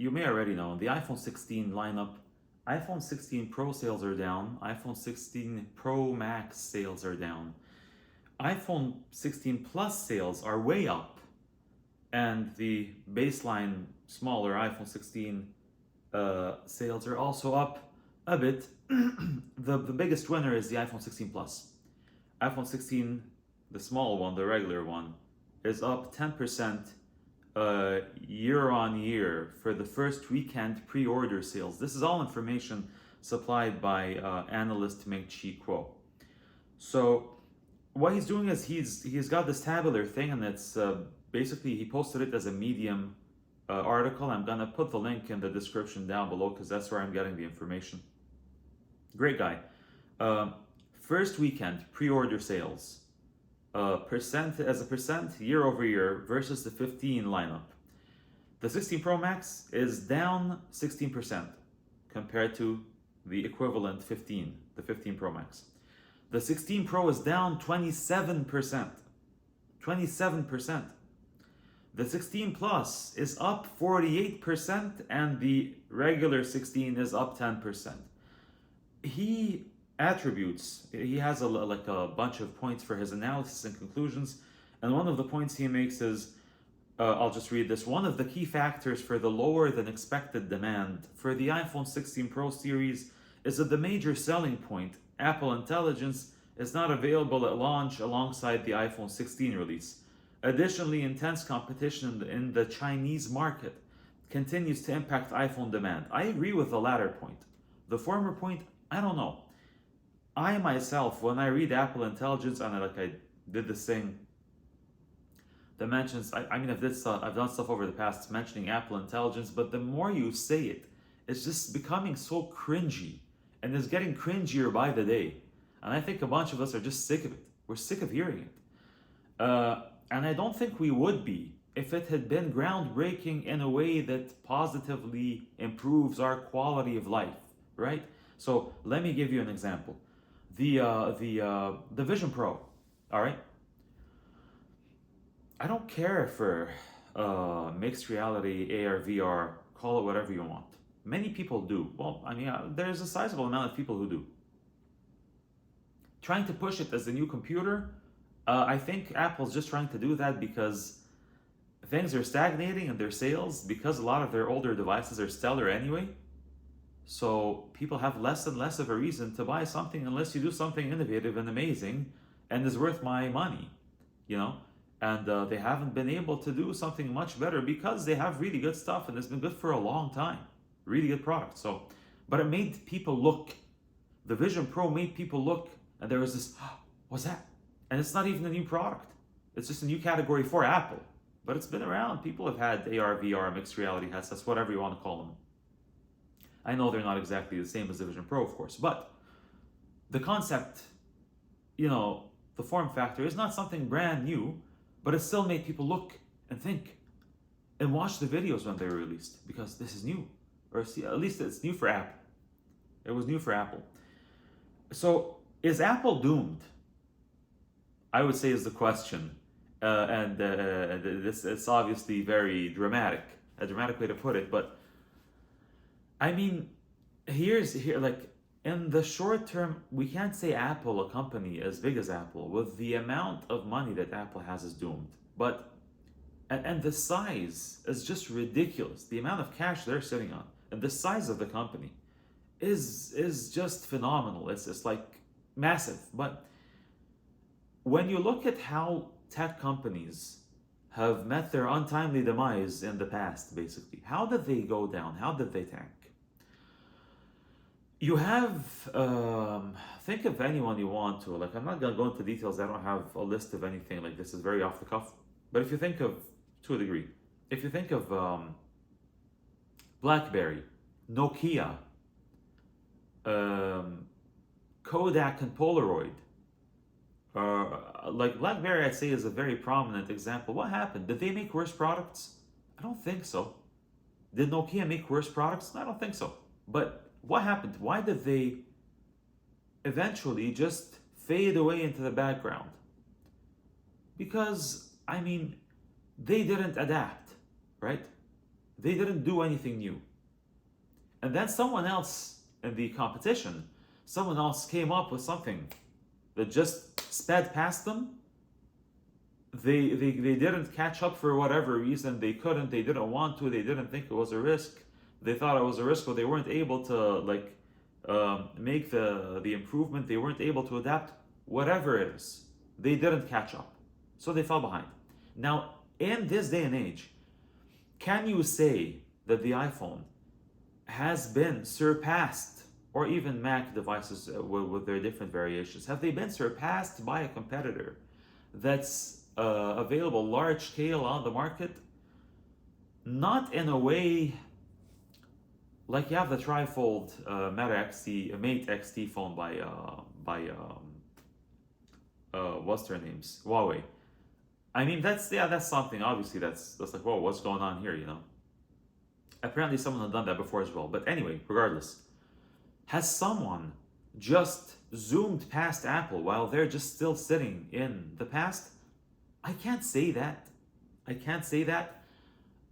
you may already know, the iPhone 16 lineup, iPhone 16 Pro sales are down, iPhone 16 Pro Max sales are down, iPhone 16 Plus sales are way up, and the baseline smaller iPhone 16 sales are also up a bit. The biggest winner is the iPhone 16 Plus. iPhone 16, the small one, the regular one, is up 10% year on year for the first weekend pre-order sales. This is all information supplied by analyst Ming. So what he's doing is he's got this tabular thing, and it's basically he posted it as a Medium article. I'm gonna put the link in the description down below because that's where I'm getting the information. Great guy. First weekend pre-order sales, percent year over year versus the 15 lineup. The 16 Pro Max is down 16% compared to the equivalent 15, the 15 Pro Max. The 16 Pro is down 27%. 27%. The 16 Plus is up 48%, and the regular 16 is up 10%. He has a bunch of points for his analysis and conclusions, and one of the points he makes is, I'll just read this. One of the key factors for the lower than expected demand for the iPhone 16 Pro series is that the major selling point, Apple Intelligence, is not available at launch alongside the iPhone 16 release. Additionally, intense competition in the Chinese market continues to impact iPhone demand. I agree with the latter point. The former point, I don't know. I myself, when I read Apple Intelligence, and I did this thing that mentions, I've done stuff over the past mentioning Apple Intelligence, but the more you say it, it's just becoming so cringy, and it's getting cringier by the day. And I think a bunch of us are just sick of it. We're sick of hearing it. And I don't think we would be if it had been groundbreaking in a way that positively improves our quality of life, right? So let me give you an example. The Vision Pro, all right? I don't care for mixed reality, AR, VR, call it whatever you want. Many people do. Well, there's a sizable amount of people who do. Trying to push it as the new computer, I think Apple's just trying to do that because things are stagnating in their sales, because a lot of their older devices are stellar anyway. So people have less and less of a reason to buy something unless you do something innovative and amazing and is worth my money, And they haven't been able to do something much better because they have really good stuff and it's been good for a long time. Really good product. But it made people look. The Vision Pro made people look, and there was this, what's that? And it's not even a new product. It's just a new category for Apple. But it's been around. People have had AR, VR, mixed reality headsets, whatever you want to call them. I know they're not exactly the same as the Vision Pro, of course, but the concept, the form factor is not something brand new, but it still made people look and think and watch the videos when they were released because this is new. Or at least it's new for Apple. It was new for Apple. So is Apple doomed? I would say is the question. This it's obviously very dramatic, a dramatic way to put it, but in the short term, we can't say Apple, a company as big as Apple, with the amount of money that Apple has, is doomed. But and the size is just ridiculous. The amount of cash they're sitting on and the size of the company is just phenomenal. It's like massive. But when you look at how tech companies have met their untimely demise in the past, basically, how did they go down? How did they tank? You have, think of anyone you want to. I'm not going to go into details. I don't have a list of anything. This is very off the cuff. But if you think of, to a degree, if you think of BlackBerry, Nokia, Kodak and Polaroid, BlackBerry, I'd say, is a very prominent example. What happened? Did they make worse products? I don't think so. Did Nokia make worse products? I don't think so. But what happened? Why did they eventually just fade away into the background? Because, they didn't adapt, right? They didn't do anything new. And then someone else in the competition, someone else came up with something that just sped past them. They didn't catch up for whatever reason. They couldn't, they didn't want to, they didn't think it was a risk. They thought it was a risk, but they weren't able to make the improvement. They weren't able to adapt. Whatever it is, they didn't catch up. So they fell behind. Now, in this day and age, can you say that the iPhone has been surpassed, or even Mac devices with their different variations, have they been surpassed by a competitor that's available large scale on the market? Not in a way like you have the trifold Mate XT phone by what's their names, Huawei. I mean, that's something. Obviously, that's like, whoa, what's going on here? Apparently someone had done that before as well. But anyway, regardless, has someone just zoomed past Apple while they're just still sitting in the past? I can't say that. I can't say that.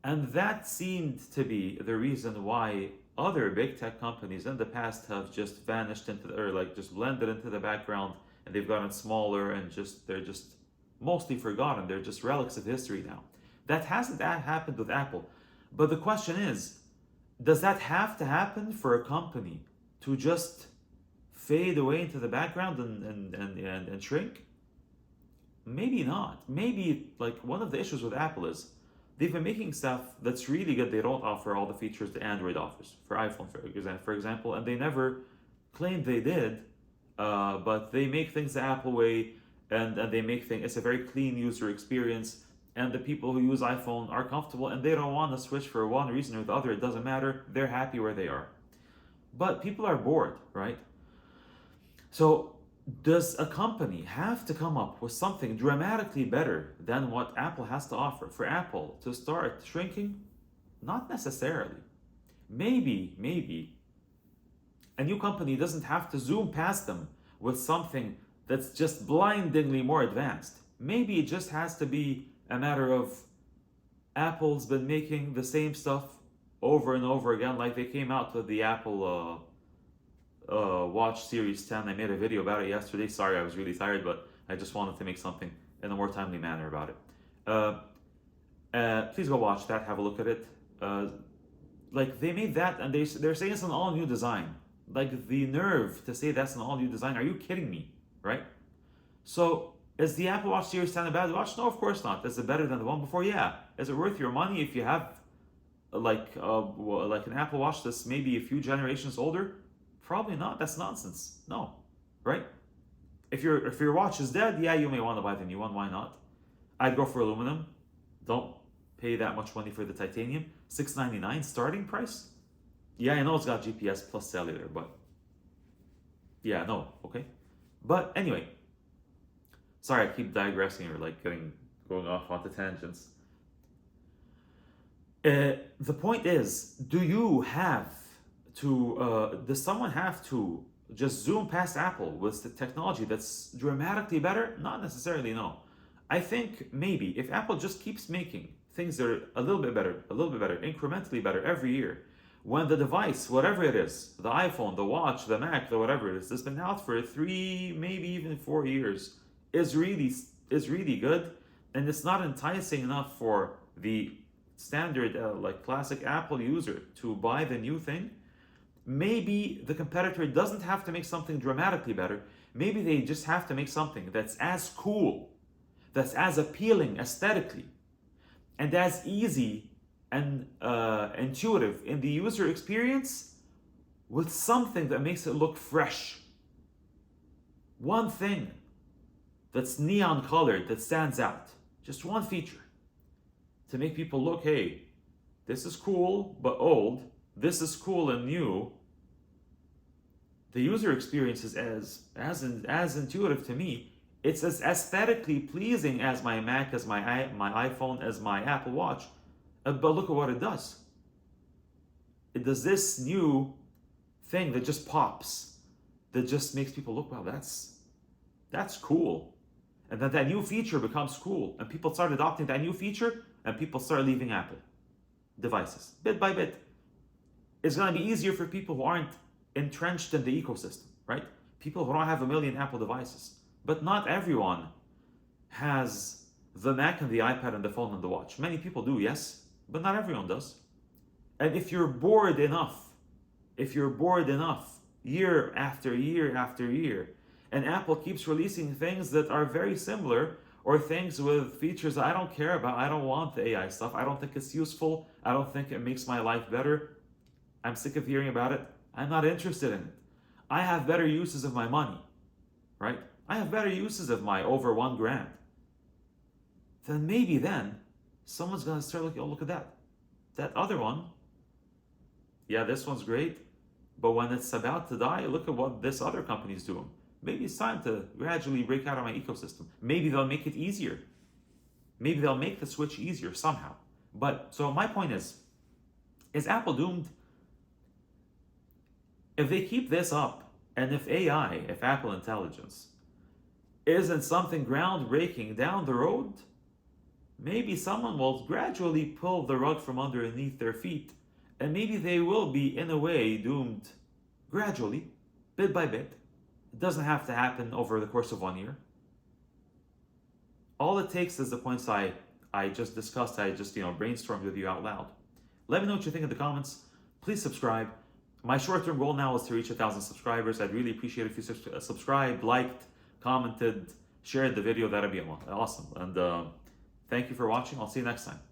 And that seemed to be the reason why other big tech companies in the past have just vanished just blended into the background, and they've gotten smaller and they're just mostly forgotten. They're just relics of history now. That hasn't happened with Apple. But the question is, does that have to happen for a company to just fade away into the background and shrink? Maybe not. Maybe like one of the issues with Apple is they've been making stuff that's really good. They don't offer all the features that Android offers for iPhone, for example, and they never claimed they did. But they make things the Apple way, and they make things. It's a very clean user experience, and the people who use iPhone are comfortable, and they don't want to switch for one reason or the other. It doesn't matter. They're happy where they are. But people are bored, right? So does a company have to come up with something dramatically better than what Apple has to offer for Apple to start shrinking? Not necessarily. Maybe a new company doesn't have to zoom past them with something that's just blindingly more advanced. Maybe it just has to be a matter of Apple's been making the same stuff over and over again, like they came out with the Apple Watch Series 10. I made a video about it yesterday. Sorry, I was really tired, but I just wanted to make something in a more timely manner about it. Please go watch that, have a look at it. Like they made that, and they're saying it's an all new design. Like the nerve to say that's an all new design. Are you kidding me? Right? So is the Apple Watch Series 10 a bad watch? No, of course not. Is it better than the one before? Yeah. Is it worth your money if you have like an Apple Watch that's maybe a few generations older? Probably not. That's nonsense. No, right? If your watch is dead, yeah, you may want to buy the new one. Why not? I'd go for aluminum. Don't pay that much money for the titanium. $699 starting price. Yeah, I know it's got GPS plus cellular, but yeah, no, okay. But anyway, sorry, I keep digressing or like going off onto tangents. The point is, does someone have to just zoom past Apple with the technology that's dramatically better? Not necessarily, no. I think maybe if Apple just keeps making things that are a little bit better, incrementally better every year, when the device, whatever it is, the iPhone, the watch, the Mac, the whatever it is, that's been out for 3, maybe even 4 years, is really good, and it's not enticing enough for the standard classic Apple user to buy the new thing, maybe the competitor doesn't have to make something dramatically better. Maybe they just have to make something that's as cool, that's as appealing aesthetically, and as easy and intuitive in the user experience, with something that makes it look fresh. One thing that's neon colored, that stands out. Just one feature to make people look, hey, this is cool but old, this is cool and new. The user experience is as intuitive to me. It's as aesthetically pleasing as my Mac, as my iPhone, as my Apple Watch. But look at what it does. It does this new thing that just pops, that just makes people look, wow, that's cool. And then that new feature becomes cool, and people start adopting that new feature, and people start leaving Apple. devices, bit by bit. It's going to be easier for people who aren't entrenched in the ecosystem, right? People who don't have a million Apple devices. But not everyone has the Mac and the iPad and the phone and the watch. Many people do, yes, but not everyone does. And if you're bored enough, year after year after year, and Apple keeps releasing things that are very similar or things with features I don't care about, I don't want the AI stuff, I don't think it's useful, I don't think it makes my life better, I'm sick of hearing about it, I'm not interested in it. I have better uses of my money, right? I have better uses of my over $1,000. Then maybe then someone's gonna start looking, oh, look at that. That other one, yeah, this one's great, but when it's about to die, look at what this other company's doing. Maybe it's time to gradually break out of my ecosystem. Maybe they'll make it easier. Maybe they'll make the switch easier somehow. But, so my point is Apple doomed? If they keep this up, and if AI, if Apple Intelligence, isn't something groundbreaking down the road, maybe someone will gradually pull the rug from underneath their feet, and maybe they will be, in a way, doomed gradually, bit by bit. It doesn't have to happen over the course of 1 year. All it takes is the points I just discussed, I just brainstormed with you out loud. Let me know what you think in the comments. Please subscribe. My short-term goal now is to reach 1,000 subscribers. I'd really appreciate it if you subscribed, liked, commented, shared the video. That'd be awesome. And thank you for watching. I'll see you next time.